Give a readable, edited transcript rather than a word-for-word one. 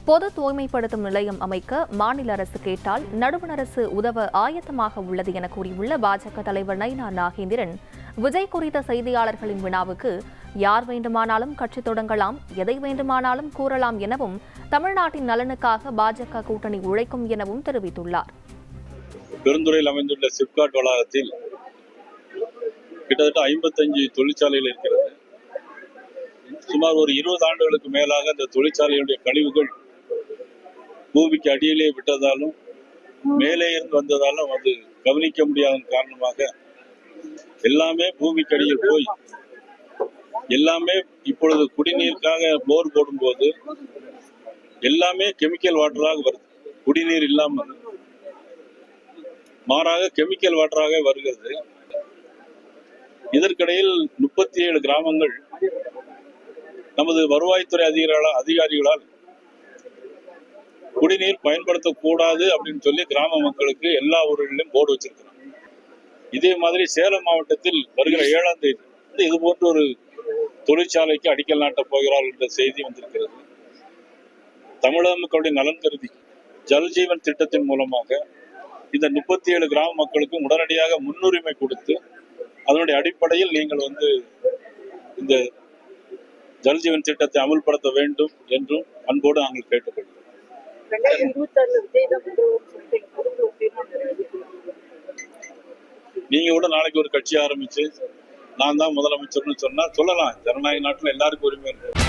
பொது தூய்மைப்படுத்தும் நிலையம் அமைக்க மாநில அரசு கேட்டால் நடுவண் அரசு உதவ ஆயத்தமாக உள்ளது என கூறியுள்ள பாஜக தலைவர் நயினா நாகேந்திரன், விஜய் குறித்த செய்தியாளர்களின் வினாவுக்கு யார் வேண்டுமானாலும் கட்சி தொடங்கலாம், எதை வேண்டுமானாலும் கூறலாம் எனவும், தமிழ்நாட்டின் நலனுக்காக பாஜக கூட்டணி உழைக்கும் எனவும் தெரிவித்துள்ளார். பெருந்துறையில் அமைந்துள்ள சிப்காட் வளாகத்தில் கிட்டத்தட்ட 55 தொழிற்சாலைகள் இருக்கிறது. சுமார் ஒரு 20 ஆண்டுகளுக்கு மேலாக அந்த தொழிற்சாலைகளுடைய கழிவுகள் பூமிக்கு அடியிலே விட்டதாலும் மேலே இருந்து வந்ததாலும் அது கவனிக்க முடியாத காரணமாக எல்லாமே பூமிக்கு அடியில் போய் எல்லாமே இப்பொழுது குடிநீருக்காக போர் போடும்போது எல்லாமே கெமிக்கல் வாட்டராக வருது. குடிநீர் இல்லாமல் மாறாக கெமிக்கல் வாட்டராக வருகிறது. இதற்கிடையில் 37 கிராமங்கள் நமது வருவாய்த்துறை அதிகாரிகளால் குடிநீர் பயன்படுத்தக்கூடாது அப்படின்னு சொல்லி கிராம மக்களுக்கு எல்லா ஊர்களிலும் போர்டு வச்சிருக்கிறாங்க. இதே மாதிரி சேலம் மாவட்டத்தில் வருகிற 7ஆம் தேதி இது போன்ற ஒரு தொழிற்சாலைக்கு அடிக்கல் நாட்டப் போகிறார் என்ற செய்தி வந்திருக்கிறது. தமிழக மக்களுடைய நலன் கருதி ஜல்ஜீவன் திட்டத்தின் மூலமாக இந்த 37 கிராம மக்களுக்கும் உடனடியாக முன்னுரிமை கொடுத்து அதனுடைய அடிப்படையில் நீங்கள் இந்த ஜல்ஜீவன் திட்டத்தை அமல்படுத்த வேண்டும் என்றும் அன்போடு நாங்கள் கேட்டுக்கொள்கிறோம். நீங்க கூட நாளைக்கு ஒரு கட்சி ஆரம்பிச்சு நான் தான் முதலமைச்சர்னு சொன்னா சொல்லலாம். ஜனநாயக நாட்டில் எல்லாருக்கும் உரிமை இருக்கு.